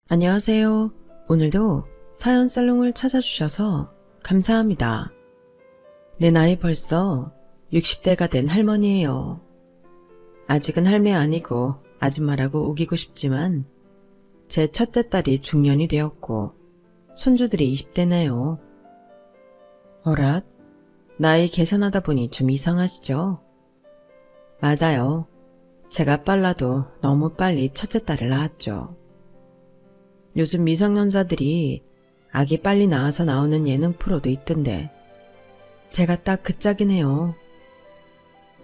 안녕하세요. 오늘도 사연 살롱을 찾아주셔서 감사합니다. 내 나이 벌써 60대가 된 할머니예요. 아직은 할매 아니고 아줌마라고 우기고 싶지만 제 첫째 딸이 중년이 되었고 손주들이 20대네요. 어랏, 나이 계산하다 보니 좀 이상하시죠? 맞아요. 제가 빨라도 너무 빨리 첫째 딸을 낳았죠. 요즘 미성년자들이 아기 빨리 낳아서 나오는 예능 프로도 있던데 제가 딱 그 짝이네요.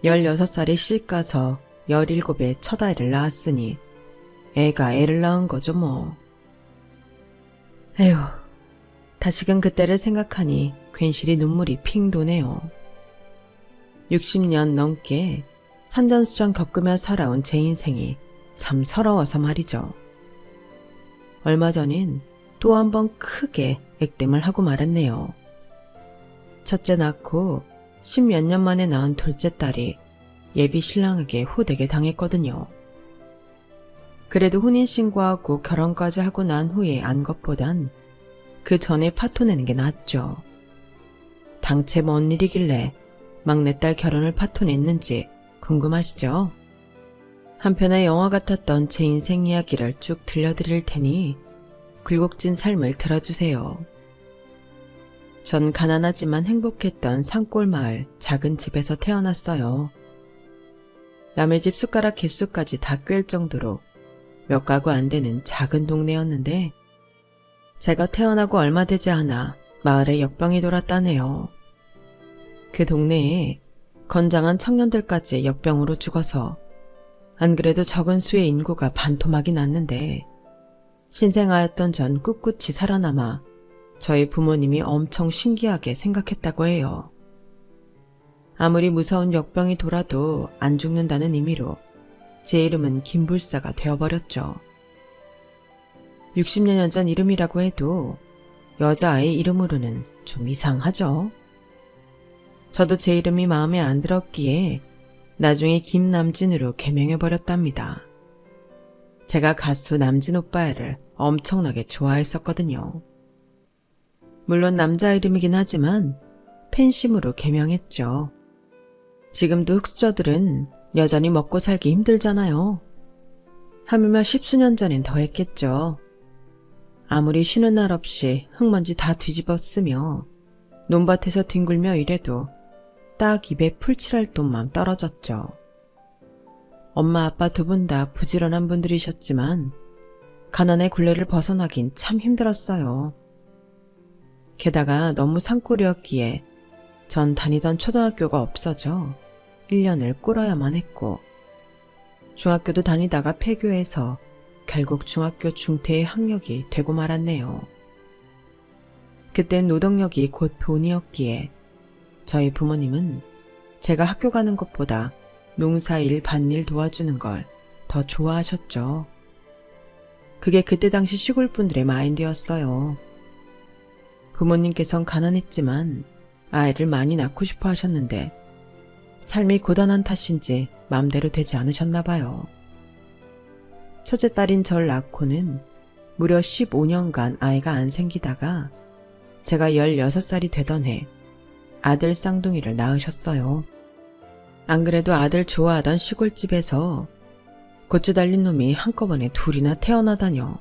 16살에 시집가서 17에 첫 아이를 낳았으니 애가 애를 낳은 거죠 뭐. 에휴, 다시금 그때를 생각하니 괜시리 눈물이 핑 도네요. 60년 넘게 산전수전 겪으며 살아온 제 인생이 참 서러워서 말이죠. 얼마 전엔 또 한 번 크게 액땜을 하고 말았네요. 첫째 낳고 10몇 년 만에 낳은 둘째 딸이 예비 신랑에게 호되게 당했거든요. 그래도 혼인신고하고 결혼까지 하고 난 후에 안 것보단 그 전에 파토내는 게 낫죠. 당최 뭔 일이길래 막내딸 결혼을 파토냈는지 궁금하시죠? 한편의 영화 같았던 제 인생 이야기를 쭉 들려드릴 테니 굴곡진 삶을 들어주세요. 전 가난하지만 행복했던 산골 마을 작은 집에서 태어났어요. 남의 집 숟가락 개수까지 다 꿰일 정도로 몇 가구 안 되는 작은 동네였는데 제가 태어나고 얼마 되지 않아 마을에 역병이 돌았다네요. 그 동네에 건장한 청년들까지 역병으로 죽어서 안 그래도 적은 수의 인구가 반토막이 났는데 신생아였던 전 꿋꿋이 살아남아 저희 부모님이 엄청 신기하게 생각했다고 해요. 아무리 무서운 역병이 돌아도 안 죽는다는 의미로 제 이름은 김불사가 되어버렸죠. 60여 년 전 이름이라고 해도 여자아이 이름으로는 좀 이상하죠. 저도 제 이름이 마음에 안 들었기에 나중에 김남진으로 개명해버렸답니다. 제가 가수 남진 오빠를 엄청나게 좋아했었거든요. 물론 남자 이름이긴 하지만 팬심으로 개명했죠. 지금도 흑수저들은 여전히 먹고 살기 힘들잖아요. 하물며 10수년 전엔 더 했겠죠. 아무리 쉬는 날 없이 흙먼지 다 뒤집어 쓰며 논밭에서 뒹굴며 일해도 딱 입에 풀칠할 돈만 떨어졌죠. 엄마 아빠 두 분 다 부지런한 분들이셨지만 가난의 굴레를 벗어나긴 참 힘들었어요. 게다가 너무 산골이었기에 전 다니던 초등학교가 없어져 1년을 꿇어야만 했고 중학교도 다니다가 폐교해서 결국 중학교 중퇴의 학력이 되고 말았네요. 그땐 노동력이 곧 돈이었기에 저희 부모님은 제가 학교 가는 것보다 농사일 밭일 도와주는 걸 더 좋아하셨죠. 그게 그때 당시 시골 분들의 마인드였어요. 부모님께선 가난했지만 아이를 많이 낳고 싶어 하셨는데 삶이 고단한 탓인지 맘대로 되지 않으셨나 봐요. 첫째 딸인 절 낳고는 무려 15년간 아이가 안 생기다가 제가 16살이 되던 해 아들 쌍둥이를 낳으셨어요. 안 그래도 아들 좋아하던 시골집에서 고추 달린 놈이 한꺼번에 둘이나 태어나다녀.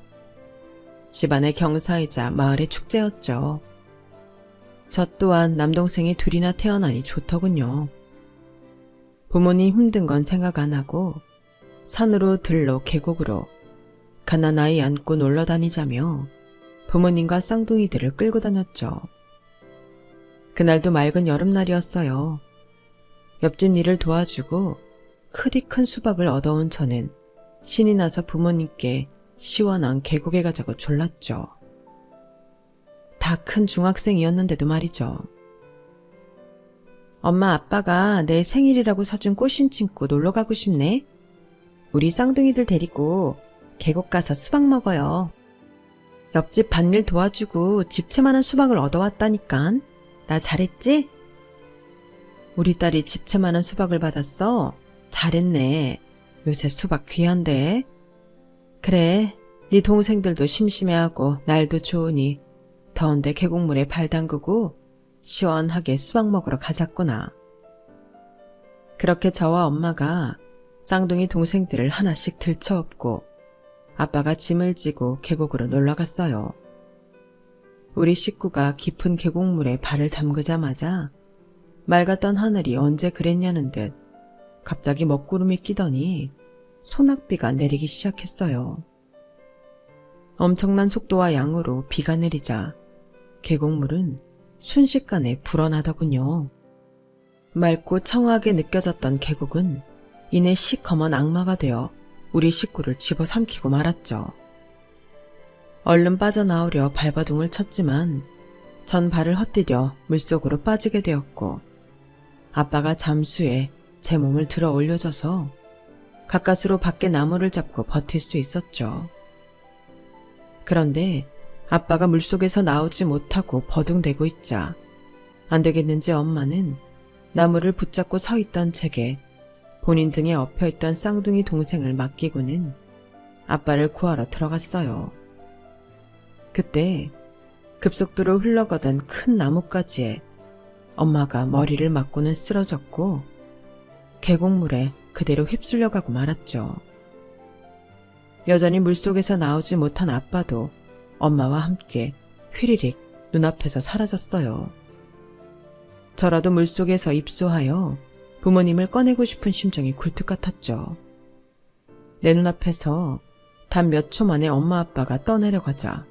집안의 경사이자 마을의 축제였죠. 저 또한 남동생이 둘이나 태어나니 좋더군요. 부모님 힘든 건 생각 안 하고 산으로 들로 계곡으로 갓난아이 안고 놀러 다니자며 부모님과 쌍둥이들을 끌고 다녔죠. 그날도 맑은 여름날이었어요. 옆집 일을 도와주고 크디 큰 수박을 얻어온 저는 신이 나서 부모님께 시원한 계곡에 가자고 졸랐죠. 다 큰 중학생이었는데도 말이죠. 엄마 아빠가 내 생일이라고 사준 꽃신 친구 놀러 가고 싶네. 우리 쌍둥이들 데리고 계곡 가서 수박 먹어요. 옆집 밭일 도와주고 집채만한 수박을 얻어왔다니깐. 나 잘했지? 우리 딸이 집채만한 수박을 받았어. 잘했네. 요새 수박 귀한데. 그래, 네 동생들도 심심해하고 날도 좋으니 더운데 계곡물에 발 담그고 시원하게 수박 먹으러 가자꾸나. 그렇게 저와 엄마가 쌍둥이 동생들을 하나씩 들쳐업고 아빠가 짐을 지고 계곡으로 놀러 갔어요. 우리 식구가 깊은 계곡물에 발을 담그자마자 맑았던 하늘이 언제 그랬냐는 듯 갑자기 먹구름이 끼더니 소낙비가 내리기 시작했어요. 엄청난 속도와 양으로 비가 내리자 계곡물은 순식간에 불어나더군요. 맑고 청아하게 느껴졌던 계곡은 이내 시커먼 악마가 되어 우리 식구를 집어삼키고 말았죠. 얼른 빠져나오려 발버둥을 쳤지만 전 발을 헛디뎌 물속으로 빠지게 되었고 아빠가 잠수에 제 몸을 들어 올려줘서 가까스로 밖에 나무를 잡고 버틸 수 있었죠. 그런데 아빠가 물속에서 나오지 못하고 버둥대고 있자 안 되겠는지 엄마는 나무를 붙잡고 서 있던 제게 본인 등에 엎여있던 쌍둥이 동생을 맡기고는 아빠를 구하러 들어갔어요. 그때 급속도로 흘러가던 큰 나뭇가지에 엄마가 머리를 맞고는 쓰러졌고 계곡물에 그대로 휩쓸려가고 말았죠. 여전히 물속에서 나오지 못한 아빠도 엄마와 함께 휘리릭 눈앞에서 사라졌어요. 저라도 물속에서 입수하여 부모님을 꺼내고 싶은 심정이 굴뚝 같았죠. 내 눈앞에서 단 몇 초 만에 엄마 아빠가 떠내려가자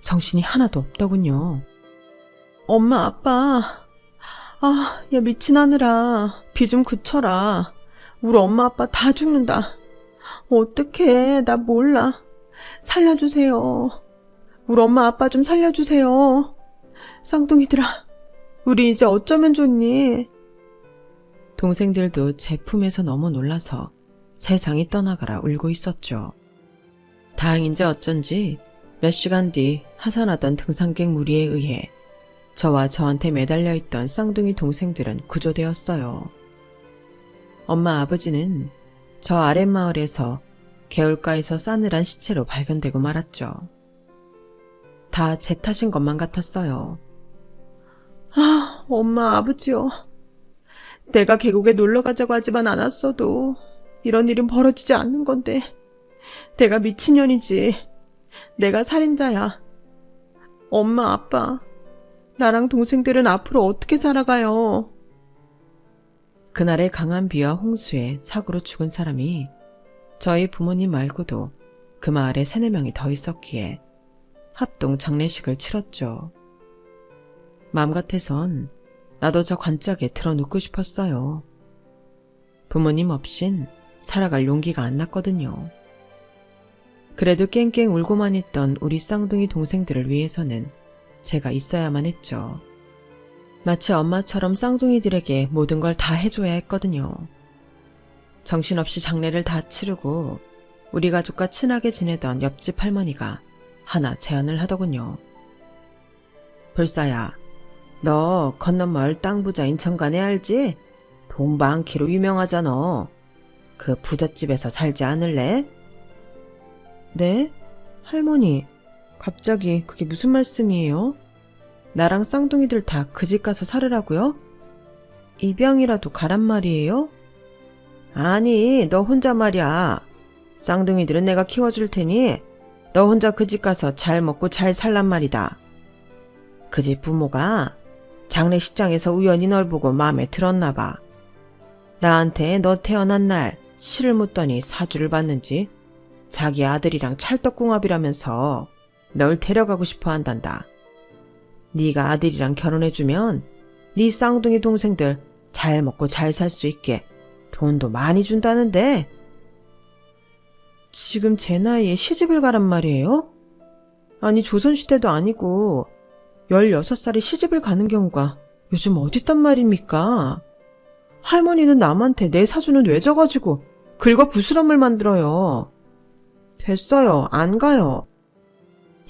정신이 하나도 없더군요. 엄마 아빠, 야 미친 하늘아, 비 좀 그쳐라. 우리 엄마 아빠 다 죽는다. 어떡해, 나 몰라. 살려주세요. 우리 엄마 아빠 좀 살려주세요. 쌍둥이들아, 우리 이제 어쩌면 좋니? 동생들도 제 품에서 너무 놀라서 세상이 떠나가라 울고 있었죠. 다행인지 어쩐지 몇 시간 뒤 하산하던 등산객 무리에 의해 저와 저한테 매달려 있던 쌍둥이 동생들은 구조되었어요. 엄마 아버지는 저 아랫마을에서 개울가에서 싸늘한 시체로 발견되고 말았죠. 다 제 탓인 것만 같았어요. 엄마 아버지요. 내가 계곡에 놀러 가자고 하지만 않았어도 이런 일은 벌어지지 않는 건데 내가 미친년이지. 내가 살인자야. 엄마 아빠, 나랑 동생들은 앞으로 어떻게 살아가요? 그날의 강한 비와 홍수에 사고로 죽은 사람이 저희 부모님 말고도 그 마을에 3-4명이 더 있었기에 합동 장례식을 치렀죠. 마음 같아선 나도 저 관짝에 들어눕고 싶었어요. 부모님 없인 살아갈 용기가 안 났거든요. 그래도 깽깽 울고만 있던 우리 쌍둥이 동생들을 위해서는 제가 있어야만 했죠. 마치 엄마처럼 쌍둥이들에게 모든 걸 다 해줘야 했거든요. 정신없이 장례를 다 치르고 우리 가족과 친하게 지내던 옆집 할머니가 하나 제안을 하더군요. 불사야, 너 건너마을 땅 부자인 정간에 알지? 돈 많기로 유명하잖아. 그 부잣집에서 살지 않을래? 네? 할머니, 갑자기 그게 무슨 말씀이에요? 나랑 쌍둥이들 다 그 집 가서 살으라고요? 입양이라도 가란 말이에요? 아니, 너 혼자 말이야. 쌍둥이들은 내가 키워줄 테니 너 혼자 그 집 가서 잘 먹고 잘 살란 말이다. 그 집 부모가 장례식장에서 우연히 널 보고 마음에 들었나 봐. 나한테 너 태어난 날 시를 묻더니 사주를 받는지 자기 아들이랑 찰떡궁합이라면서 널 데려가고 싶어 한단다. 네가 아들이랑 결혼해주면 네 쌍둥이 동생들 잘 먹고 잘 살 수 있게 돈도 많이 준다는데. 지금 제 나이에 시집을 가란 말이에요? 아니 조선시대도 아니고 16살에 시집을 가는 경우가 요즘 어딨단 말입니까? 할머니는 남한테 내 사주는 왜 져가지고 긁어 부스럼을 만들어요. 됐어요. 안 가요.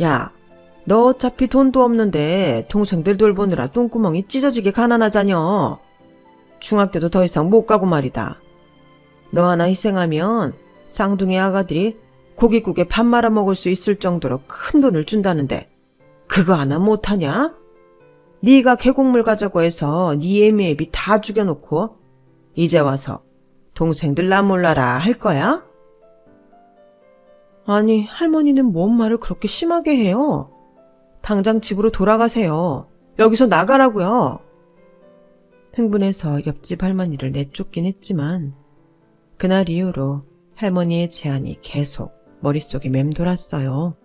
야, 너 어차피 돈도 없는데 동생들 돌보느라 똥구멍이 찢어지게 가난하자녀. 중학교도 더 이상 못 가고 말이다. 너 하나 희생하면 쌍둥이 아가들이 고깃국에 밥 말아 먹을 수 있을 정도로 큰 돈을 준다는데 그거 하나 못하냐? 네가 계곡물 가자고 해서 네 애미애비 다 죽여놓고 이제 와서 동생들 나 몰라라 할 거야? 아니, 할머니는 뭔 말을 그렇게 심하게 해요? 당장 집으로 돌아가세요. 여기서 나가라고요. 흥분해서 옆집 할머니를 내쫓긴 했지만 그날 이후로 할머니의 제안이 계속 머릿속에 맴돌았어요.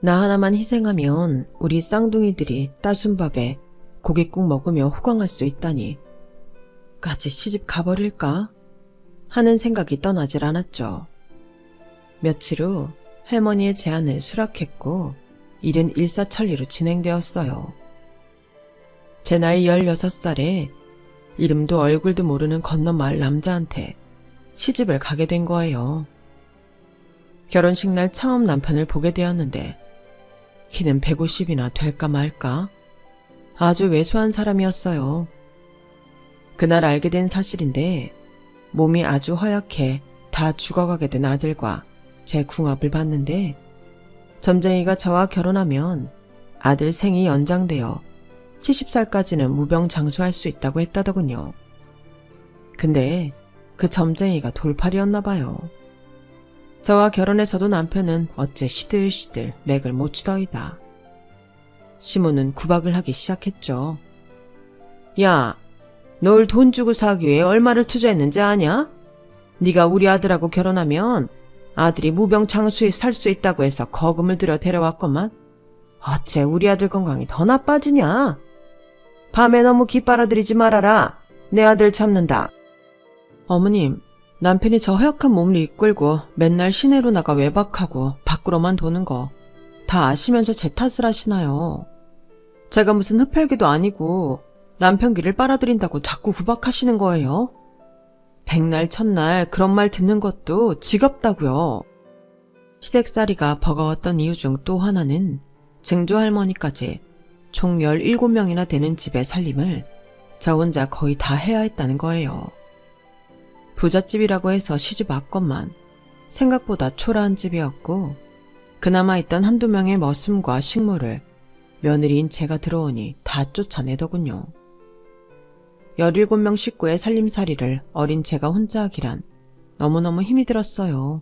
나 하나만 희생하면 우리 쌍둥이들이 따순 밥에 고깃국 먹으며 호강할 수 있다니 까지 시집 가버릴까 하는 생각이 떠나질 않았죠. 며칠 후 할머니의 제안을 수락했고 일은 일사천리로 진행되었어요. 제 나이 16살에 이름도 얼굴도 모르는 건너마을 남자한테 시집을 가게 된 거예요. 결혼식 날 처음 남편을 보게 되었는데 키는 150이나 될까 말까 아주 왜소한 사람이었어요. 그날 알게 된 사실인데 몸이 아주 허약해 다 죽어가게 된 아들과 제 궁합을 봤는데 점쟁이가 저와 결혼하면 아들 생이 연장되어 70살까지는 무병장수할 수 있다고 했다더군요. 근데 그 점쟁이가 돌팔이었나 봐요. 저와 결혼해서도 남편은 어째 시들시들 맥을 못 추더이다. 시모는 구박을 하기 시작했죠. 야, 널 돈 주고 사기 위해 얼마를 투자했는지 아냐? 네가 우리 아들하고 결혼하면 아들이 무병장수에 살 수 있다고 해서 거금을 들여 데려왔건만 어째 우리 아들 건강이 더 나빠지냐? 밤에 너무 기 빨아들이지 말아라. 내 아들 참는다. 어머님, 남편이 저 허약한 몸을 이끌고 맨날 시내로 나가 외박하고 밖으로만 도는 거 다 아시면서 제 탓을 하시나요? 제가 무슨 흡혈귀도 아니고 남편 기를 빨아들인다고 자꾸 구박하시는 거예요? 백날 첫날 그런 말 듣는 것도 지겹다고요. 시댁살이가 버거웠던 이유 중 또 하나는 증조 할머니까지 총 17명이나 되는 집의 살림을 저 혼자 거의 다 해야 했다는 거예요. 부잣집이라고 해서 시집 왔건만 생각보다 초라한 집이었고 그나마 있던 한두 명의 머슴과 식모를 며느리인 제가 들어오니 다 쫓아내더군요. 17명 식구의 살림살이를 어린 제가 혼자 하기란 너무너무 힘이 들었어요.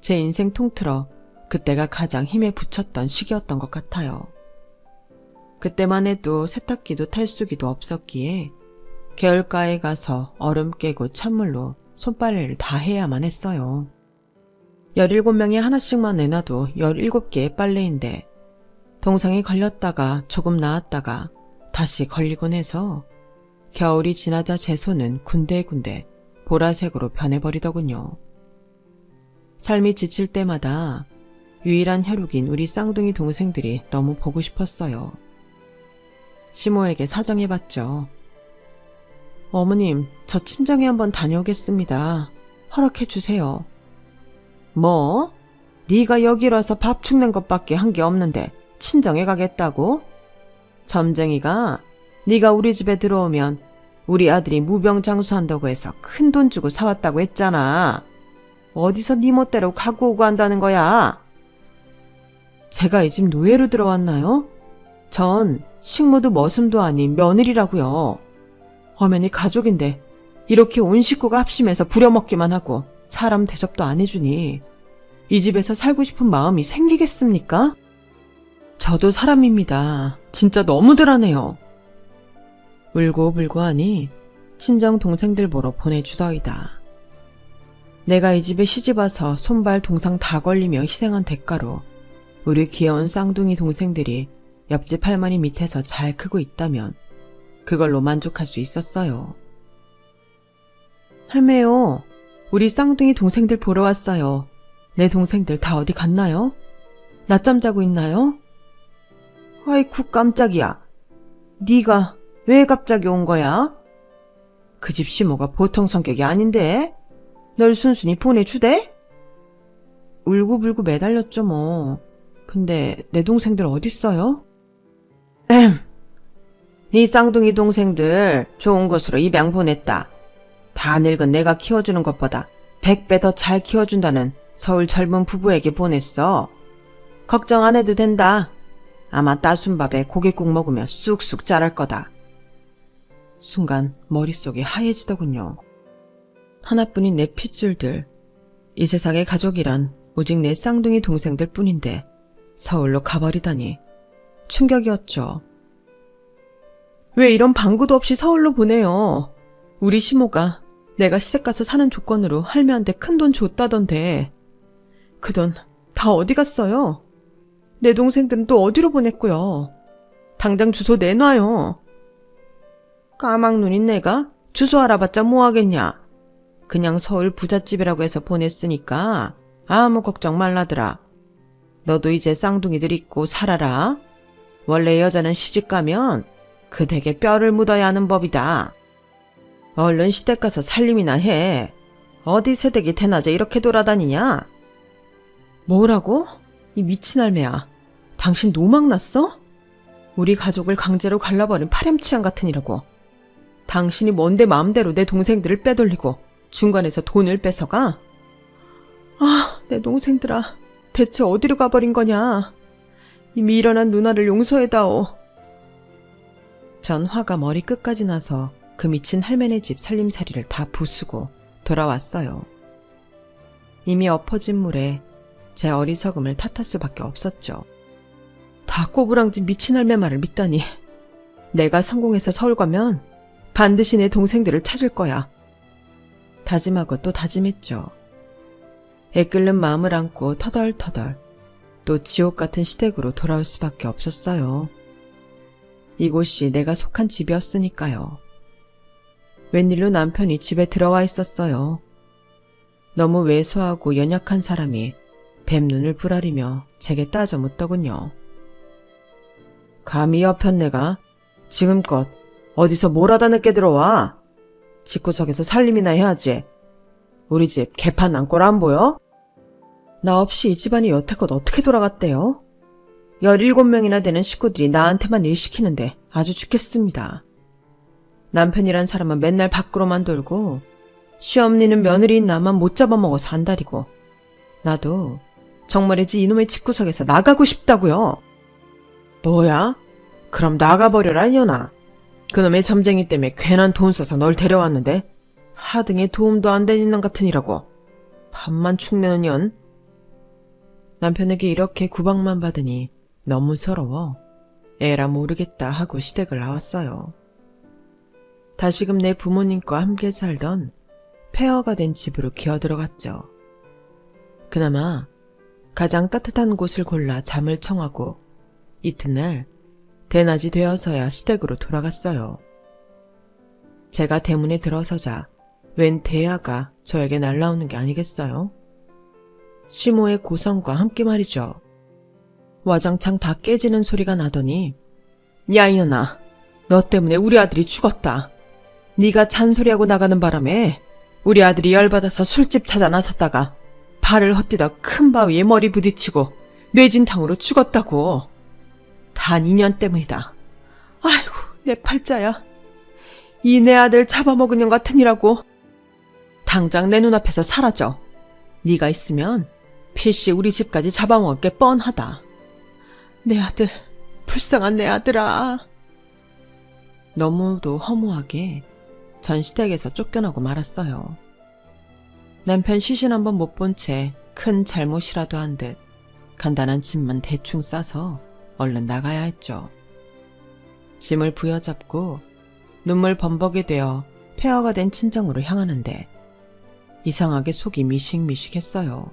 제 인생 통틀어 그때가 가장 힘에 부쳤던 시기였던 것 같아요. 그때만 해도 세탁기도 탈수기도 없었기에 개울가에 가서 얼음 깨고 찬물로 손빨래를 다 해야만 했어요. 17명이 하나씩만 내놔도 17개의 빨래인데 동상이 걸렸다가 조금 나았다가 다시 걸리곤 해서 겨울이 지나자 제 손은 군데군데 보라색으로 변해버리더군요. 삶이 지칠 때마다 유일한 혈육인 우리 쌍둥이 동생들이 너무 보고 싶었어요. 시모에게 사정해봤죠. 어머님, 저 친정에 한번 다녀오겠습니다. 허락해주세요. 뭐? 네가 여기로 와서 밥 죽는 것밖에 한 게 없는데 친정에 가겠다고? 점쟁이가 네가 우리 집에 들어오면 우리 아들이 무병장수한다고 해서 큰 돈 주고 사왔다고 했잖아. 어디서 네 멋대로 갖고 오고 한다는 거야? 제가 이 집 노예로 들어왔나요? 전 식모도 머슴도 아닌 며느리라고요. 엄연히 가족인데 이렇게 온 식구가 합심해서 부려먹기만 하고 사람 대접도 안 해주니 이 집에서 살고 싶은 마음이 생기겠습니까? 저도 사람입니다. 진짜 너무들 하네요. 울고불고 하니 친정 동생들 보러 보내주더이다. 내가 이 집에 시집와서 손발 동상 다 걸리며 희생한 대가로 우리 귀여운 쌍둥이 동생들이 옆집 할머니 밑에서 잘 크고 있다면 그걸로 만족할 수 있었어요. 할매요, 우리 쌍둥이 동생들 보러 왔어요. 내 동생들 다 어디 갔나요? 낮잠 자고 있나요? 아이쿠 깜짝이야. 네가 왜 갑자기 온 거야? 그 집 시모가 보통 성격이 아닌데 널 순순히 보내주대? 울고불고 매달렸죠 뭐. 근데 내 동생들 어딨어요? 네 쌍둥이 동생들 좋은 곳으로 입양 보냈다. 다 늙은 내가 키워주는 것보다 100배 더 잘 키워준다는 서울 젊은 부부에게 보냈어. 걱정 안 해도 된다. 아마 따순 밥에 고깃국 먹으면 쑥쑥 자랄 거다. 순간 머릿속이 하얘지더군요. 하나뿐인 내 핏줄들. 이 세상의 가족이란 오직 내 쌍둥이 동생들 뿐인데 서울로 가버리다니 충격이었죠. 왜 이런 방구도 없이 서울로 보내요? 우리 시모가 내가 시댁 가서 사는 조건으로 할매한테 큰돈 줬다던데 그 돈 다 어디 갔어요? 내 동생들은 또 어디로 보냈고요? 당장 주소 내놔요. 까막눈인 내가 주소 알아봤자 뭐하겠냐. 그냥 서울 부잣집이라고 해서 보냈으니까 아무 걱정 말라더라. 너도 이제 쌍둥이들 있고 살아라. 원래 여자는 시집가면 그 댁에 뼈를 묻어야 하는 법이다. 얼른 시댁 가서 살림이나 해. 어디 새댁이 대낮에 이렇게 돌아다니냐? 뭐라고? 이 미친 할매야. 당신 노망 났어? 우리 가족을 강제로 갈라버린 파렴치한 같으니라고. 당신이 뭔데 마음대로 내 동생들을 빼돌리고 중간에서 돈을 뺏어가? 아, 내 동생들아. 대체 어디로 가버린 거냐? 이미 일어난 누나를 용서해다오. 전 화가 머리 끝까지 나서 그 미친 할매네 집 살림살이를 다 부수고 돌아왔어요. 이미 엎어진 물에 제 어리석음을 탓할 수밖에 없었죠. 다 꼬부랑진 미친 할매 말을 믿다니. 내가 성공해서 서울 가면 반드시 내 동생들을 찾을 거야. 다짐하고 또 다짐했죠. 애끓는 마음을 안고 터덜터덜 또 지옥 같은 시댁으로 돌아올 수밖에 없었어요. 이곳이 내가 속한 집이었으니까요. 웬일로 남편이 집에 들어와 있었어요. 너무 왜소하고 연약한 사람이 뱀눈을 부라리며 제게 따져 묻더군요. 감히 여편네가 지금껏 어디서 뭘 하다 늦게 들어와? 집구석에서 살림이나 해야지. 우리 집 개판 난 꼴 안 보여? 나 없이 이 집안이 여태껏 어떻게 돌아갔대요? 17명이나 되는 식구들이 나한테만 일 시키는데 아주 죽겠습니다. 남편이란 사람은 맨날 밖으로만 돌고 시엄니는 며느리인 나만 못 잡아먹어서 안달이고 나도 정말이지 이놈의 집구석에서 나가고 싶다고요. 뭐야? 그럼 나가버려라 이년아. 그놈의 점쟁이 때문에 괜한 돈 써서 널 데려왔는데 하등에 도움도 안 되는 년 같으니라고. 밥만 축내는 년. 남편에게 이렇게 구박만 받으니 너무 서러워 에라 모르겠다 하고 시댁을 나왔어요. 다시금 내 부모님과 함께 살던 폐허가 된 집으로 기어들어갔죠. 그나마 가장 따뜻한 곳을 골라 잠을 청하고 이튿날 대낮이 되어서야 시댁으로 돌아갔어요. 제가 대문에 들어서자 웬 대야가 저에게 날라오는 게 아니겠어요? 시모의 고성과 함께 말이죠. 와장창 다 깨지는 소리가 나더니 야 이년아, 너 때문에 우리 아들이 죽었다. 네가 잔소리하고 나가는 바람에 우리 아들이 열받아서 술집 찾아 나섰다가 발을 헛디뎌 큰 바위에 머리 부딪히고 뇌진탕으로 죽었다고. 다 니년 때문이다. 아이고 내 팔자야. 이 내 아들 잡아먹은 년 같으니라고. 당장 내 눈앞에서 사라져. 네가 있으면 필시 우리 집까지 잡아먹을 게 뻔하다. 내 아들, 불쌍한 내 아들아. 너무도 허무하게 전 시댁에서 쫓겨나고 말았어요. 남편 시신 한번 못 본 채 큰 잘못이라도 한 듯 간단한 짐만 대충 싸서 얼른 나가야 했죠. 짐을 부여잡고 눈물 범벅이 되어 폐허가 된 친정으로 향하는데 이상하게 속이 미식미식했어요.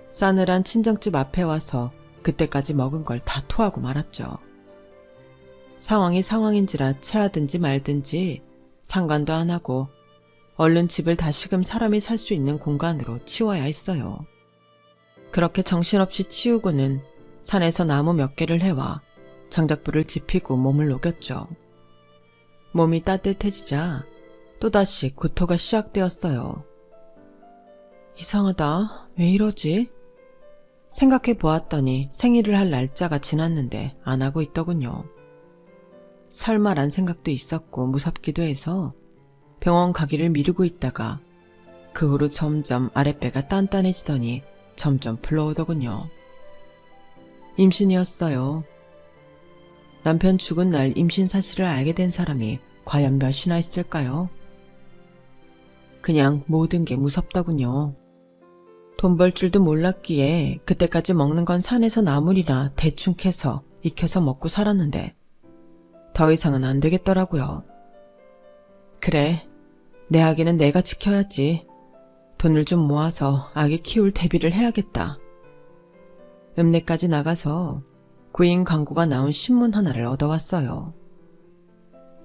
싸늘한 친정집 앞에 와서 그때까지 먹은 걸 다 토하고 말았죠. 상황이 상황인지라 체하든지 말든지 상관도 안 하고 얼른 집을 다시금 사람이 살 수 있는 공간으로 치워야 했어요. 그렇게 정신없이 치우고는 산에서 나무 몇 개를 해와 장작불을 지피고 몸을 녹였죠. 몸이 따뜻해지자 또다시 구토가 시작되었어요. 이상하다. 왜 이러지? 생각해 보았더니 생일을 할 날짜가 지났는데 안 하고 있더군요. 설마란 생각도 있었고 무섭기도 해서 병원 가기를 미루고 있다가 그 후로 점점 아랫배가 단단해지더니 점점 불러오더군요. 임신이었어요. 남편 죽은 날 임신 사실을 알게 된 사람이 과연 몇이나 있을까요? 그냥 모든 게 무섭더군요. 돈 벌 줄도 몰랐기에 그때까지 먹는 건 산에서 나물이나 대충 캐서 익혀서 먹고 살았는데 더 이상은 안 되겠더라고요. 그래, 내 아기는 내가 지켜야지. 돈을 좀 모아서 아기 키울 대비를 해야겠다. 읍내까지 나가서 구인 광고가 나온 신문 하나를 얻어왔어요.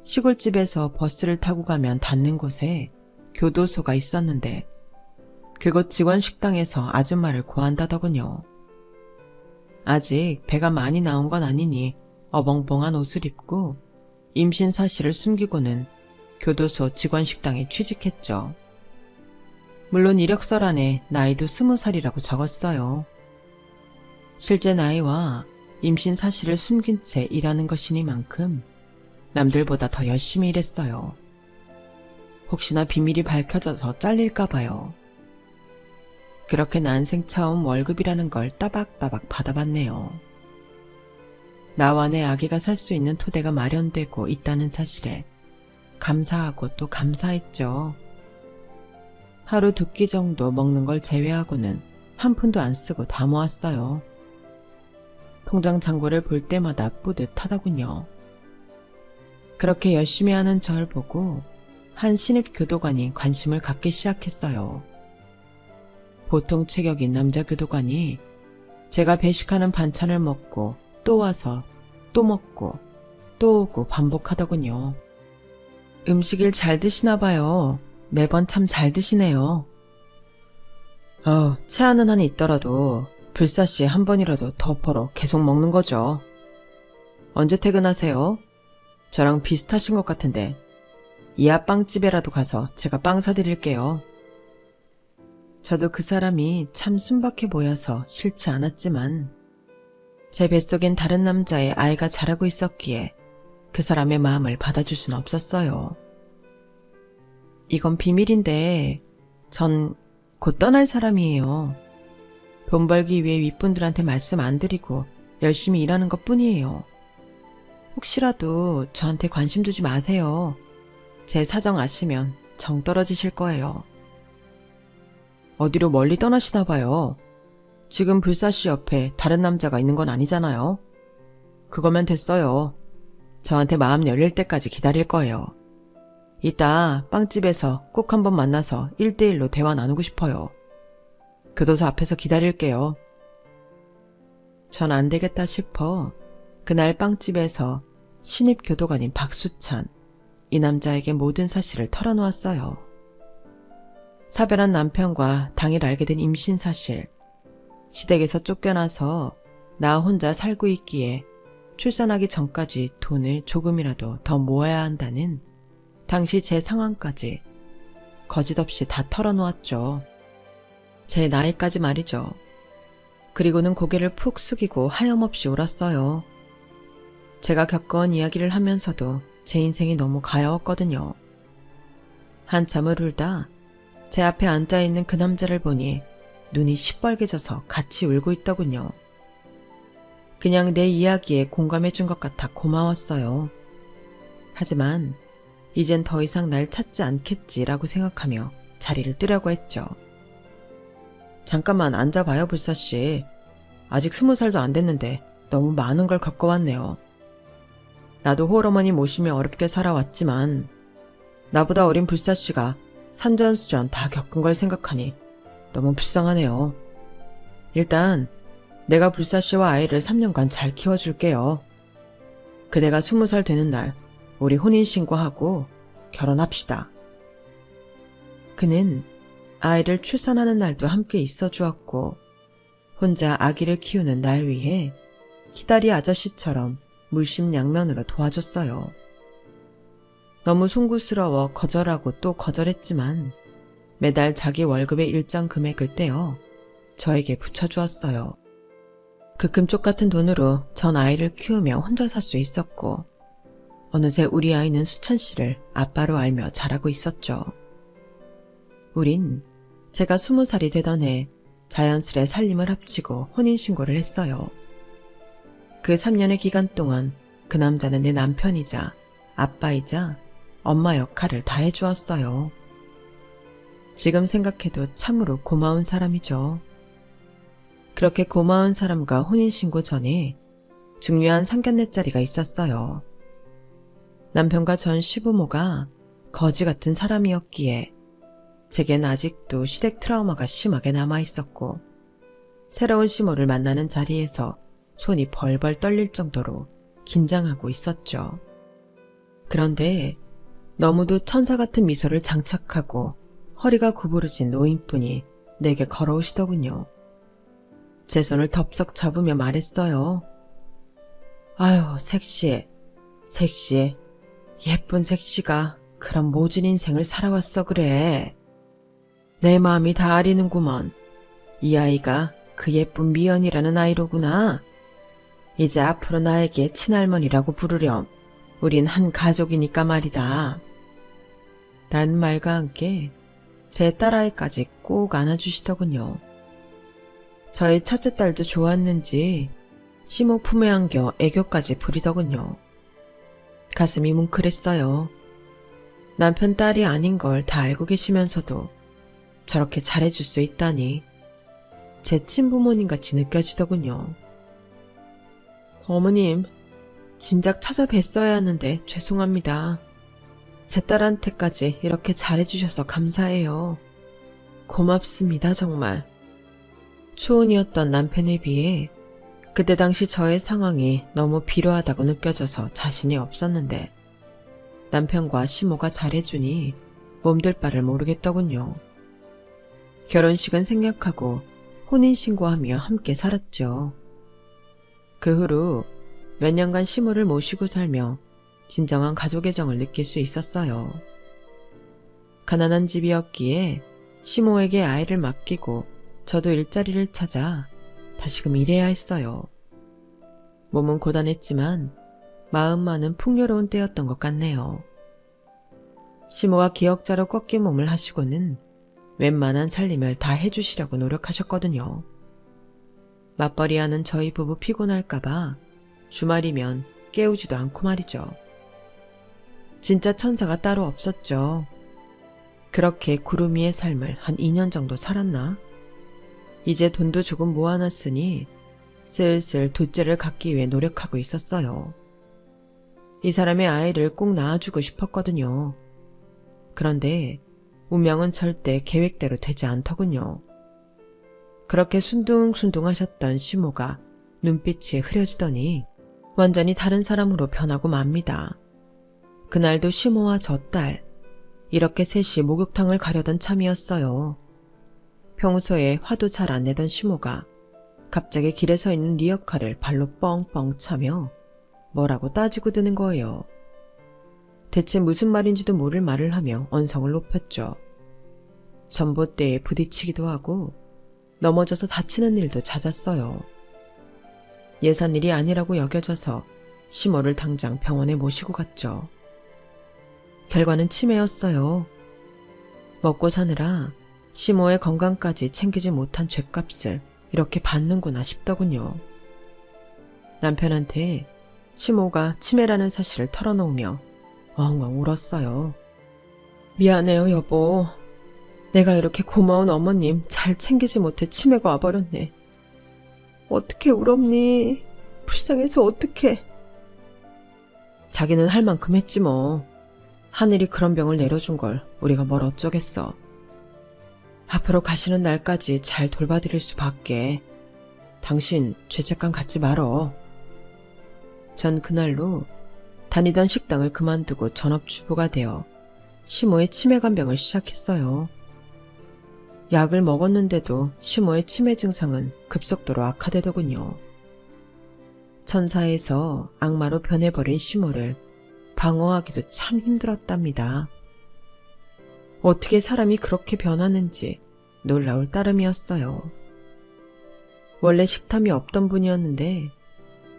시골집에서 버스를 타고 가면 닿는 곳에 교도소가 있었는데 그곳 직원 식당에서 아줌마를 구한다더군요. 아직 배가 많이 나온 건 아니니 어벙벙한 옷을 입고 임신 사실을 숨기고는 교도소 직원 식당에 취직했죠. 물론 이력서 안에 나이도 20살이라고 적었어요. 실제 나이와 임신 사실을 숨긴 채 일하는 것이니만큼 남들보다 더 열심히 일했어요. 혹시나 비밀이 밝혀져서 잘릴까봐요. 그렇게 난생 처음 월급이라는 걸 따박따박 받아봤네요. 나와 내 아기가 살 수 있는 토대가 마련되고 있다는 사실에 감사하고 또 감사했죠. 하루 2끼 정도 먹는 걸 제외하고는 한 푼도 안 쓰고 다 모았어요. 통장 잔고를 볼 때마다 뿌듯하더군요. 그렇게 열심히 하는 절 보고 한 신입 교도관이 관심을 갖기 시작했어요. 보통 체격인 남자 교도관이 제가 배식하는 반찬을 먹고 또 와서 또 먹고 또 오고 반복하더군요. 음식을 잘 드시나 봐요. 매번 참 잘 드시네요. 체하는 한이 있더라도 불사시 한 번이라도 더 벌어 계속 먹는 거죠. 언제 퇴근하세요? 저랑 비슷하신 것 같은데 이하 빵집에라도 가서 제가 빵 사드릴게요. 저도 그 사람이 참 순박해 보여서 싫지 않았지만 제 뱃속엔 다른 남자의 아이가 자라고 있었기에 그 사람의 마음을 받아줄 순 없었어요. 이건 비밀인데 전 곧 떠날 사람이에요. 돈 벌기 위해 윗분들한테 말씀 안 드리고 열심히 일하는 것 뿐이에요. 혹시라도 저한테 관심 두지 마세요. 제 사정 아시면 정 떨어지실 거예요. 어디로 멀리 떠나시나 봐요. 지금 불사씨 옆에 다른 남자가 있는 건 아니잖아요. 그거면 됐어요. 저한테 마음 열릴 때까지 기다릴 거예요. 이따 빵집에서 꼭 한번 만나서 1대1로 대화 나누고 싶어요. 교도소 앞에서 기다릴게요. 전 안 되겠다 싶어 그날 빵집에서 신입 교도관인 박수찬, 이 남자에게 모든 사실을 털어놓았어요. 사별한 남편과 당일 알게 된 임신 사실, 시댁에서 쫓겨나서 나 혼자 살고 있기에 출산하기 전까지 돈을 조금이라도 더 모아야 한다는 당시 제 상황까지 거짓없이 다 털어놓았죠. 제 나이까지 말이죠. 그리고는 고개를 푹 숙이고 하염없이 울었어요. 제가 겪어온 이야기를 하면서도 제 인생이 너무 가여웠거든요. 한참을 울다 제 앞에 앉아있는 그 남자를 보니 눈이 시뻘개져서 같이 울고 있더군요. 그냥 내 이야기에 공감해준 것 같아 고마웠어요. 하지만 이젠 더 이상 날 찾지 않겠지라고 생각하며 자리를 뜨려고 했죠. 잠깐만 앉아봐요, 불사씨. 아직 20살도 안 됐는데 너무 많은 걸 겪어왔네요. 나도 홀어머니 모시며 어렵게 살아왔지만 나보다 어린 불사씨가 산전수전 다 겪은 걸 생각하니 너무 불쌍하네요. 일단 내가 불사씨와 아이를 3년간 잘 키워줄게요. 그대가 20살 되는 날 우리 혼인신고하고 결혼합시다. 그는 아이를 출산하는 날도 함께 있어 주었고 혼자 아기를 키우는 날 위해 키다리 아저씨처럼 물심양면으로 도와줬어요. 너무 송구스러워 거절하고 또 거절했지만 매달 자기 월급의 일정 금액을 떼어 저에게 붙여주었어요. 그 금쪽 같은 돈으로 전 아이를 키우며 혼자 살 수 있었고 어느새 우리 아이는 수찬 씨를 아빠로 알며 자라고 있었죠. 우린 제가 20살이 되던 해 자연스레 살림을 합치고 혼인신고를 했어요. 그 3년의 기간 동안 그 남자는 내 남편이자 아빠이자 엄마 역할을 다 해주었어요. 지금 생각해도 참으로 고마운 사람이죠. 그렇게 고마운 사람과 혼인신고 전에 중요한 상견례 자리가 있었어요. 남편과 전 시부모가 거지 같은 사람이었기에 제겐 아직도 시댁 트라우마가 심하게 남아있었고 새로운 시모를 만나는 자리에서 손이 벌벌 떨릴 정도로 긴장하고 있었죠. 그런데 너무도 천사 같은 미소를 장착하고 허리가 구부러진 노인분이 내게 걸어오시더군요. 제 손을 덥석 잡으며 말했어요. 아유, 섹시해. 섹시해. 예쁜 섹시가 그런 모진 인생을 살아왔어 그래. 내 마음이 다 아리는구먼. 이 아이가 그 예쁜 미연이라는 아이로구나. 이제 앞으로 나에게 친할머니라고 부르렴. 우린 한 가족이니까 말이다. 라는 말과 함께 제 딸아이까지 꼭 안아주시더군요. 저희 첫째 딸도 좋았는지 시모 품에 안겨 애교까지 부리더군요. 가슴이 뭉클했어요. 남편 딸이 아닌 걸 다 알고 계시면서도 저렇게 잘해줄 수 있다니 제 친부모님같이 느껴지더군요. 어머님, 진작 찾아뵀어야 하는데 죄송합니다. 제 딸한테까지 이렇게 잘해주셔서 감사해요. 고맙습니다, 정말. 초혼이었던 남편에 비해 그때 당시 저의 상황이 너무 비루하다고 느껴져서 자신이 없었는데 남편과 시모가 잘해주니 몸둘 바를 모르겠더군요. 결혼식은 생략하고 혼인신고하며 함께 살았죠. 그 후로 몇 년간 시모를 모시고 살며 진정한 가족의 정을 느낄 수 있었어요. 가난한 집이었기에 시모에게 아이를 맡기고 저도 일자리를 찾아 다시금 일해야 했어요. 몸은 고단했지만 마음만은 풍요로운 때였던 것 같네요. 시모가 기역자로 꺾인 몸을 하시고는 웬만한 살림을 다 해주시려고 노력하셨거든요. 맞벌이하는 저희 부부 피곤할까봐 주말이면 깨우지도 않고 말이죠. 진짜 천사가 따로 없었죠. 그렇게 구름 위의 삶을 한 2년 정도 살았나? 이제 돈도 조금 모아놨으니 슬슬 둘째를 갖기 위해 노력하고 있었어요. 이 사람의 아이를 꼭 낳아주고 싶었거든요. 그런데 운명은 절대 계획대로 되지 않더군요. 그렇게 순둥순둥 하셨던 시모가 눈빛이 흐려지더니 완전히 다른 사람으로 변하고 맙니다. 그날도 시모와 저 딸, 이렇게 셋이 목욕탕을 가려던 참이었어요. 평소에 화도 잘 안 내던 시모가 갑자기 길에 서 있는 리어카를 발로 뻥뻥 차며 뭐라고 따지고 드는 거예요. 대체 무슨 말인지도 모를 말을 하며 언성을 높였죠. 전봇대에 부딪히기도 하고 넘어져서 다치는 일도 잦았어요. 예산 일이 아니라고 여겨져서 시모를 당장 병원에 모시고 갔죠. 결과는 치매였어요. 먹고 사느라 시모의 건강까지 챙기지 못한 죗값을 이렇게 받는구나 싶더군요. 남편한테 시모가 치매라는 사실을 털어놓으며 엉엉 울었어요. 미안해요, 여보. 내가 이렇게 고마운 어머님 잘 챙기지 못해 치매가 와버렸네. 어떻게 울었니? 불쌍해서 어떡해. 자기는 할 만큼 했지 뭐. 하늘이 그런 병을 내려준 걸 우리가 뭘 어쩌겠어. 앞으로 가시는 날까지 잘 돌봐드릴 수밖에. 당신 죄책감 갖지 말어. 전 그날로 다니던 식당을 그만두고 전업주부가 되어 시모의 치매간병을 시작했어요. 약을 먹었는데도 시모의 치매 증상은 급속도로 악화되더군요. 천사에서 악마로 변해버린 시모를 방어하기도 참 힘들었답니다. 어떻게 사람이 그렇게 변하는지 놀라울 따름이었어요. 원래 식탐이 없던 분이었는데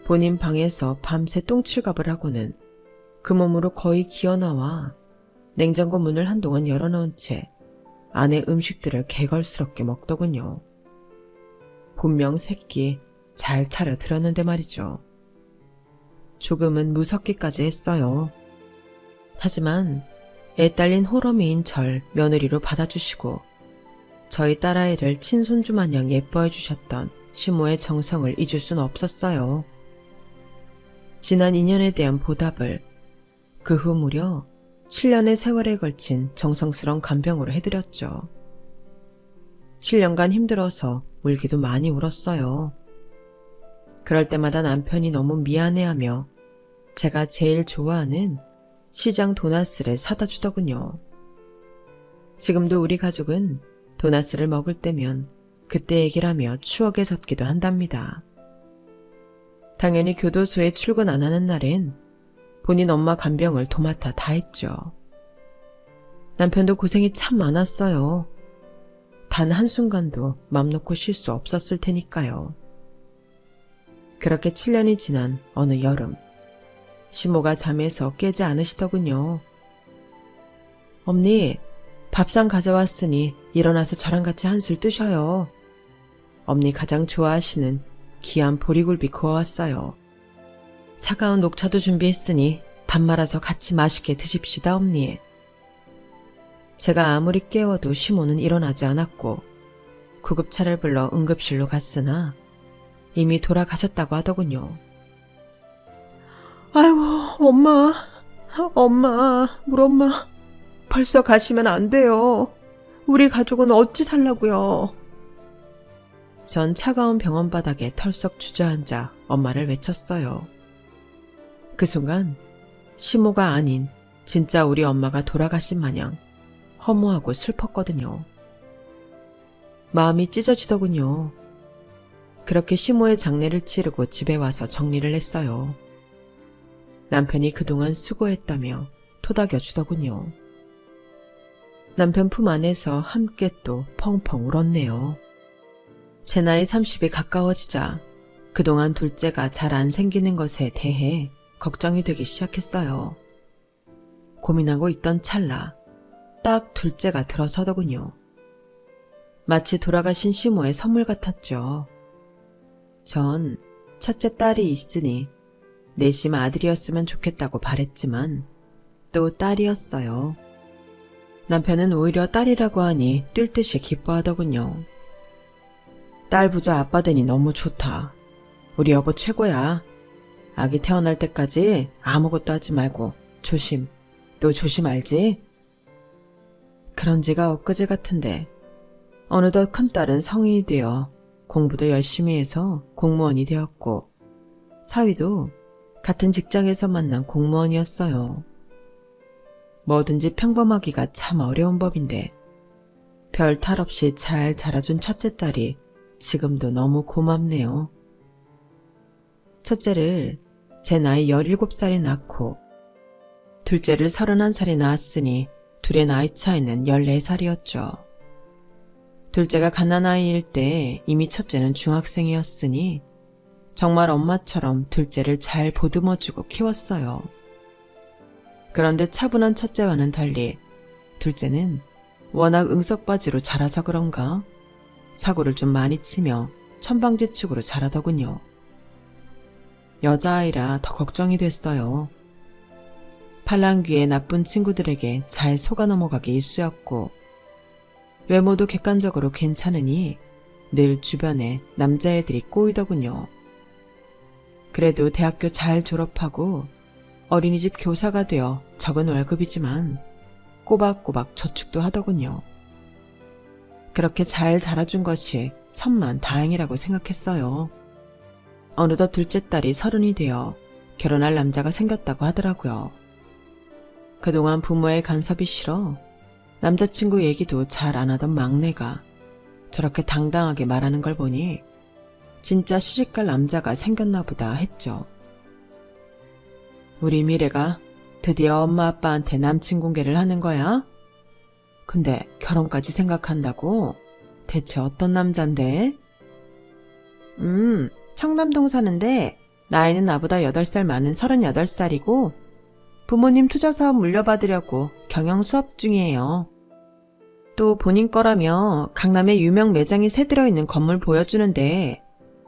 본인 방에서 밤새 똥칠갑을 하고는 그 몸으로 거의 기어나와 냉장고 문을 한동안 열어놓은 채 아내 음식들을 개걸스럽게 먹더군요. 분명 새끼 잘 차려 들었는데 말이죠. 조금은 무섭기까지 했어요. 하지만 애 딸린 호러미인 절 며느리로 받아주시고 저희 딸아이를 친손주 마냥 예뻐해 주셨던 시모의 정성을 잊을 순 없었어요. 지난 인연에 대한 보답을 그 후 무려 7년의 세월에 걸친 정성스러운 간병으로 해드렸죠. 7년간 힘들어서 울기도 많이 울었어요. 그럴 때마다 남편이 너무 미안해하며 제가 제일 좋아하는 시장 도나스를 사다 주더군요. 지금도 우리 가족은 도나스를 먹을 때면 그때 얘기를 하며 추억에 젖기도 한답니다. 당연히 교도소에 출근 안 하는 날엔 본인 엄마 간병을 도맡아 다 했죠. 남편도 고생이 참 많았어요. 단 한순간도 맘 놓고 쉴 수 없었을 테니까요. 그렇게 7년이 지난 어느 여름, 시모가 잠에서 깨지 않으시더군요. 엄니, 밥상 가져왔으니 일어나서 저랑 같이 한술 뜨셔요. 엄니 가장 좋아하시는 귀한 보리굴비 구워왔어요. 차가운 녹차도 준비했으니 밥 말아서 같이 맛있게 드십시다, 엄니. 제가 아무리 깨워도 시모는 일어나지 않았고 구급차를 불러 응급실로 갔으나 이미 돌아가셨다고 하더군요. 아이고, 엄마, 우리 엄마, 벌써 가시면 안 돼요. 우리 가족은 어찌 살라고요. 전 차가운 병원 바닥에 털썩 주저앉아 엄마를 외쳤어요. 그 순간 시모가 아닌 진짜 우리 엄마가 돌아가신 마냥 허무하고 슬펐거든요. 마음이 찢어지더군요. 그렇게 시모의 장례를 치르고 집에 와서 정리를 했어요. 남편이 그동안 수고했다며 토닥여 주더군요. 남편 품 안에서 함께 또 펑펑 울었네요. 제 나이 30이 가까워지자 그동안 둘째가 잘 안 생기는 것에 대해 걱정이 되기 시작했어요. 고민하고 있던 찰나 딱 둘째가 들어서더군요. 마치 돌아가신 시모의 선물 같았죠. 전 첫째 딸이 있으니 내심 아들이었으면 좋겠다고 바랬지만 또 딸이었어요. 남편은 오히려 딸이라고 하니 뛸 듯이 기뻐하더군요. 딸 부자 아빠 되니 너무 좋다. 우리 여보 최고야. 아기 태어날 때까지 아무것도 하지 말고 조심, 또 조심 알지? 그런 지가 엊그제 같은데 어느덧 큰딸은 성인이 되어 공부도 열심히 해서 공무원이 되었고 사위도 같은 직장에서 만난 공무원이었어요. 뭐든지 평범하기가 참 어려운 법인데 별 탈 없이 잘 자라준 첫째 딸이 지금도 너무 고맙네요. 첫째를 제 나이 17살에 낳고 둘째를 31살에 낳았으니 둘의 나이 차이는 14살이었죠. 둘째가 갓난아이일 때 이미 첫째는 중학생이었으니 정말 엄마처럼 둘째를 잘 보듬어주고 키웠어요. 그런데 차분한 첫째와는 달리 둘째는 워낙 응석바지로 자라서 그런가 사고를 좀 많이 치며 천방지축으로 자라더군요. 여자아이라 더 걱정이 됐어요. 팔랑귀에 나쁜 친구들에게 잘 속아 넘어가기 일쑤였고 외모도 객관적으로 괜찮으니 늘 주변에 남자애들이 꼬이더군요. 그래도 대학교 잘 졸업하고 어린이집 교사가 되어 적은 월급이지만 꼬박꼬박 저축도 하더군요. 그렇게 잘 자라준 것이 천만 다행이라고 생각했어요. 어느덧 둘째 딸이 30이 되어 결혼할 남자가 생겼다고 하더라고요. 그동안 부모의 간섭이 싫어 남자친구 얘기도 잘 안 하던 막내가 저렇게 당당하게 말하는 걸 보니 진짜 시집갈 남자가 생겼나 보다 했죠. 우리 미래가 드디어 엄마 아빠한테 남친 공개를 하는 거야? 근데 결혼까지 생각한다고? 대체 어떤 남잔데? 청담동 사는데 나이는 나보다 8살 많은 38살이고 부모님 투자사업 물려받으려고 경영 수업 중이에요. 또 본인 거라며 강남에 유명 매장이 새 들어있는 건물 보여주는데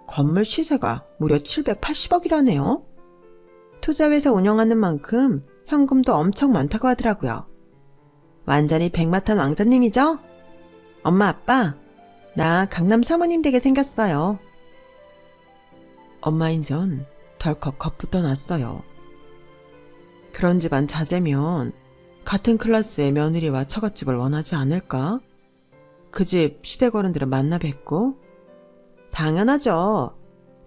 건물 시세가 무려 780억이라네요. 투자회사 운영하는 만큼 현금도 엄청 많다고 하더라고요. 완전히 백마탄 왕자님이죠? 엄마 아빠, 나 강남 사모님 되게 생겼어요. 엄마인전 덜컥 겁부터 났어요. 그런 집안 자제면 같은 클래스의 며느리와 처갓집을 원하지 않을까? 그 집 시대거른들을 만나 뵙고? 당연하죠.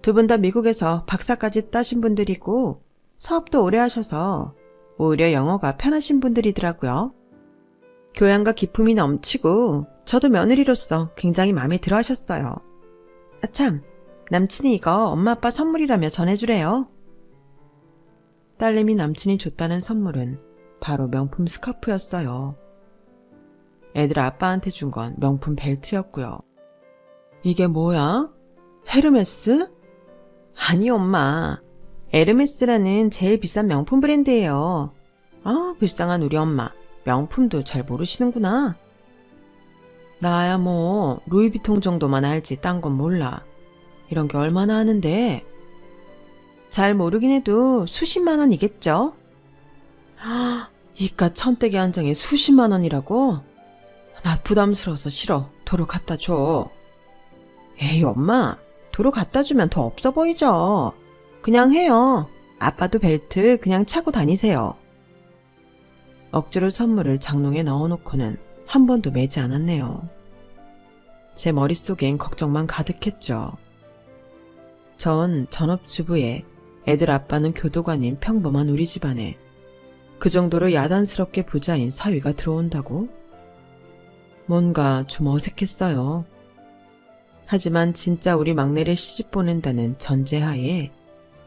두 분 다 미국에서 박사까지 따신 분들이고 사업도 오래 하셔서 오히려 영어가 편하신 분들이더라고요. 교양과 기품이 넘치고 저도 며느리로서 굉장히 마음에 들어 하셨어요. 아참, 남친이 이거 엄마 아빠 선물이라며 전해주래요. 딸내미 남친이 줬다는 선물은 바로 명품 스카프였어요. 애들 아빠한테 준 건 명품 벨트였고요. 이게 뭐야? 헤르메스? 아니 엄마, 에르메스라는 제일 비싼 명품 브랜드예요. 아, 불쌍한 우리 엄마, 명품도 잘 모르시는구나. 나야 뭐 루이비통 정도만 알지 딴 건 몰라. 이런 게 얼마나 하는데. 잘 모르긴 해도 수십만 원이겠죠? 이깟 천대기 한 장에 수십만 원이라고? 나 부담스러워서 싫어. 도로 갖다 줘. 에이 엄마, 도로 갖다 주면 더 없어 보이죠? 그냥 해요. 아빠도 벨트 그냥 차고 다니세요. 억지로 선물을 장롱에 넣어놓고는 한 번도 매지 않았네요. 제 머릿속엔 걱정만 가득했죠. 전 전업주부에 애들 아빠는 교도관인 평범한 우리 집안에 그 정도로 야단스럽게 부자인 사위가 들어온다고? 뭔가 좀 어색했어요. 하지만 진짜 우리 막내를 시집 보낸다는 전제하에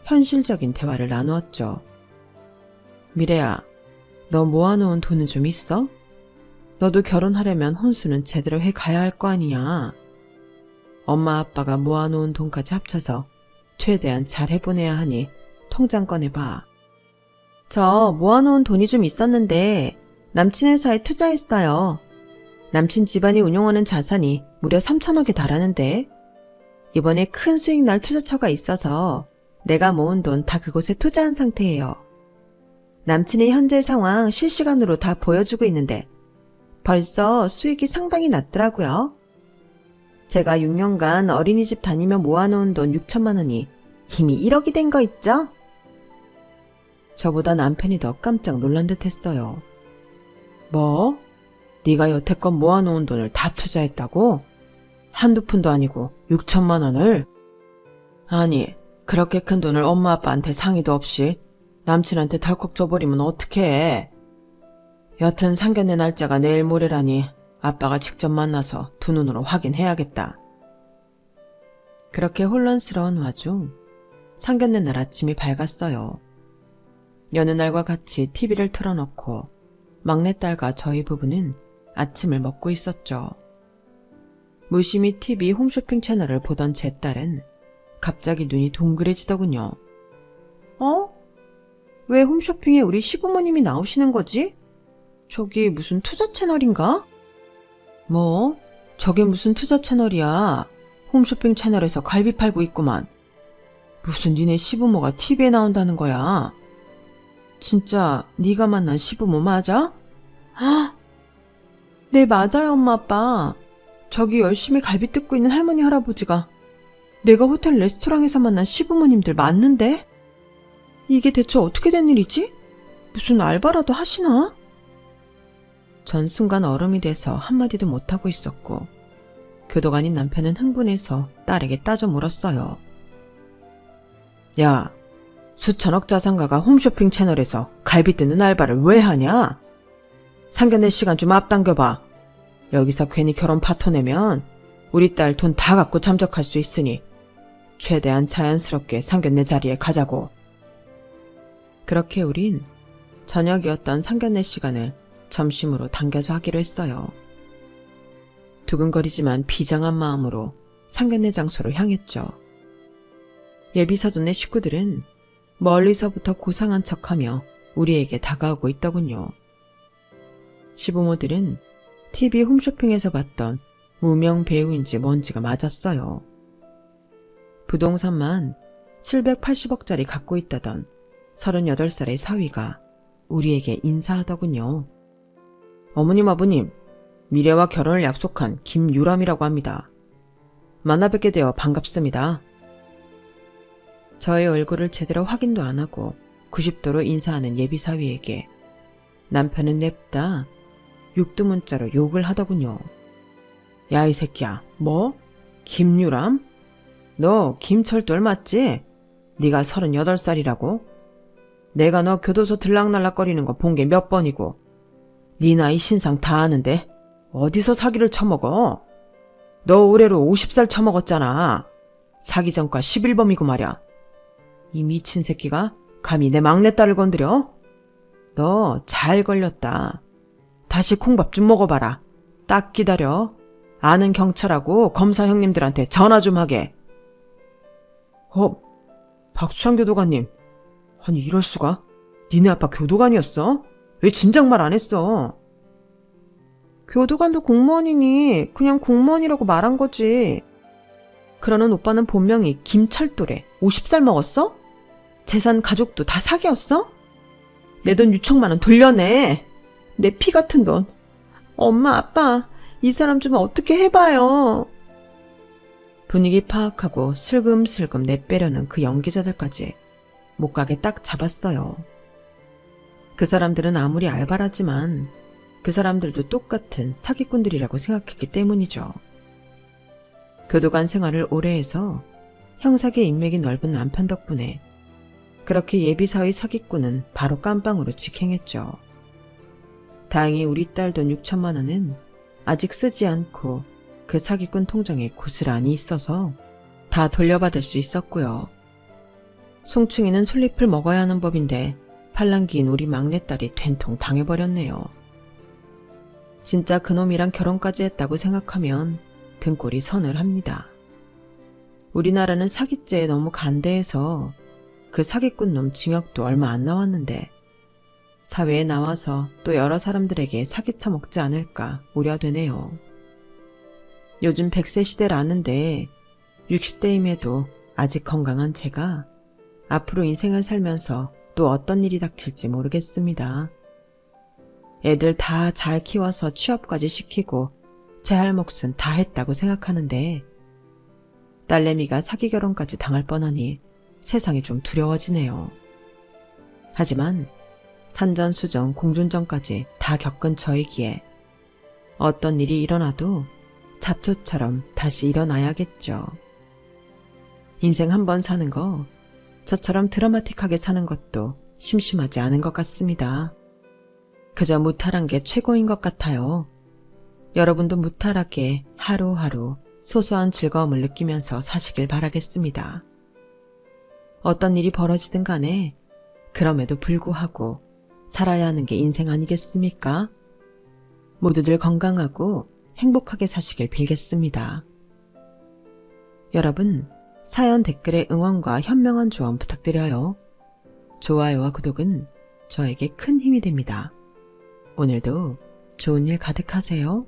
현실적인 대화를 나누었죠. 미래야, 너 모아놓은 돈은 좀 있어? 너도 결혼하려면 혼수는 제대로 해가야 할 거 아니야. 엄마 아빠가 모아놓은 돈까지 합쳐서 최대한 잘 해보내야 하니 통장 꺼내봐. 저 모아놓은 돈이 좀 있었는데 남친 회사에 투자했어요. 남친 집안이 운용하는 자산이 무려 3천억에 달하는데 이번에 큰 수익 날 투자처가 있어서 내가 모은 돈 다 그곳에 투자한 상태예요. 남친의 현재 상황 실시간으로 다 보여주고 있는데 벌써 수익이 상당히 났더라고요. 제가 6년간 어린이집 다니며 모아놓은 돈 6천만 원이 이미 1억이 된 거 있죠? 저보다 남편이 더 깜짝 놀란 듯 했어요. 뭐? 네가 여태껏 모아놓은 돈을 다 투자했다고? 한두 푼도 아니고 6천만 원을? 아니, 그렇게 큰 돈을 엄마 아빠한테 상의도 없이 남친한테 덜컥 줘버리면 어떡해. 여튼 상견례 날짜가 내일 모레라니 아빠가 직접 만나서 두 눈으로 확인해야겠다. 그렇게 혼란스러운 와중 상견례 날 아침이 밝았어요. 여느 날과 같이 TV를 틀어놓고 막내딸과 저희 부부는 아침을 먹고 있었죠. 무심히 TV 홈쇼핑 채널을 보던 제 딸은 갑자기 눈이 동그래지더군요. 어? 왜 홈쇼핑에 우리 시부모님이 나오시는 거지? 저기 무슨 투자 채널인가? 뭐? 저게 무슨 투자 채널이야. 홈쇼핑 채널에서 갈비 팔고 있구만. 무슨 니네 시부모가 TV에 나온다는 거야. 진짜 네가 만난 시부모 맞아? 아, 네 맞아요 엄마 아빠. 저기 열심히 갈비 뜯고 있는 할머니 할아버지가 내가 호텔 레스토랑에서 만난 시부모님들 맞는데? 이게 대체 어떻게 된 일이지? 무슨 알바라도 하시나? 전 순간 얼음이 돼서 한마디도 못하고 있었고 교도관인 남편은 흥분해서 딸에게 따져 물었어요. 야, 수천억 자산가가 홈쇼핑 채널에서 갈비 뜯는 알바를 왜 하냐? 상견례 시간 좀 앞당겨봐. 여기서 괜히 결혼 파토 내면 우리 딸 돈 다 갖고 잠적할 수 있으니 최대한 자연스럽게 상견례 자리에 가자고. 그렇게 우린 저녁이었던 상견례 시간을 점심으로 당겨서 하기로 했어요. 두근거리지만 비장한 마음으로 상견례 장소로 향했죠. 예비사돈의 식구들은 멀리서부터 고상한 척하며 우리에게 다가오고 있더군요. 시부모들은 TV 홈쇼핑에서 봤던 무명 배우인지 뭔지가 맞았어요. 부동산만 780억짜리 갖고 있다던 38살의 사위가 우리에게 인사하더군요. 어머님, 아버님, 미래와 결혼을 약속한 김유람이라고 합니다. 만나 뵙게 되어 반갑습니다. 저의 얼굴을 제대로 확인도 안 하고 90도로 인사하는 예비사위에게 남편은 냅다 육두문자로 욕을 하더군요. 야, 이 새끼야, 뭐? 김유람? 너 김철돌 맞지? 네가 38살이라고? 내가 너 교도소 들락날락거리는 거 본 게 몇 번이고 네 나이 신상 다 아는데 어디서 사기를 쳐먹어? 너 올해로 50살 쳐먹었잖아. 사기 전과 11범이고 말야. 이 미친 새끼가 감히 내 막내딸을 건드려? 너 잘 걸렸다. 다시 콩밥 좀 먹어봐라. 딱 기다려. 아는 경찰하고 검사 형님들한테 전화 좀 하게. 박수창 교도관님. 아니 이럴 수가? 니네 아빠 교도관이었어? 왜 진작 말 안 했어? 교도관도 공무원이니 그냥 공무원이라고 말한 거지. 그러는 오빠는 본명이 김철도래. 50살 먹었어? 재산 가족도 다 사기였어? 내 돈 6천만 원 돌려내. 내 피 같은 돈. 엄마, 아빠, 이 사람 좀 어떻게 해봐요. 분위기 파악하고 슬금슬금 내빼려는 그 연기자들까지 못 가게 딱 잡았어요. 그 사람들은 아무리 알바라지만 그 사람들도 똑같은 사기꾼들이라고 생각했기 때문이죠. 교도관 생활을 오래 해서 형사계 인맥이 넓은 남편 덕분에 그렇게 예비사위 사기꾼은 바로 깜빵으로 직행했죠. 다행히 우리 딸 돈 6천만 원은 아직 쓰지 않고 그 사기꾼 통장에 고스란히 있어서 다 돌려받을 수 있었고요. 송충이는 솔잎을 먹어야 하는 법인데 팔랑귀인 우리 막내딸이 된통 당해버렸네요. 진짜 그놈이랑 결혼까지 했다고 생각하면 등골이 서늘합니다. 우리나라는 사기죄에 너무 간대해서 그 사기꾼 놈 징역도 얼마 안 나왔는데 사회에 나와서 또 여러 사람들에게 사기쳐 먹지 않을까 우려되네요. 요즘 100세 시대라는데 60대임에도 아직 건강한 제가 앞으로 인생을 살면서 또 어떤 일이 닥칠지 모르겠습니다. 애들 다 잘 키워서 취업까지 시키고 제 할 몫은 다 했다고 생각하는데 딸내미가 사기 결혼까지 당할 뻔하니 세상이 좀 두려워지네요. 하지만 산전수전 공준전까지 다 겪은 저이기에 어떤 일이 일어나도 잡초처럼 다시 일어나야겠죠. 인생 한 번 사는 거 저처럼 드라마틱하게 사는 것도 심심하지 않은 것 같습니다. 그저 무탈한 게 최고인 것 같아요. 여러분도 무탈하게 하루하루 소소한 즐거움을 느끼면서 사시길 바라겠습니다. 어떤 일이 벌어지든 간에 그럼에도 불구하고 살아야 하는 게 인생 아니겠습니까? 모두들 건강하고 행복하게 사시길 빌겠습니다. 여러분, 사연 댓글에 응원과 현명한 조언 부탁드려요. 좋아요와 구독은 저에게 큰 힘이 됩니다. 오늘도 좋은 일 가득하세요.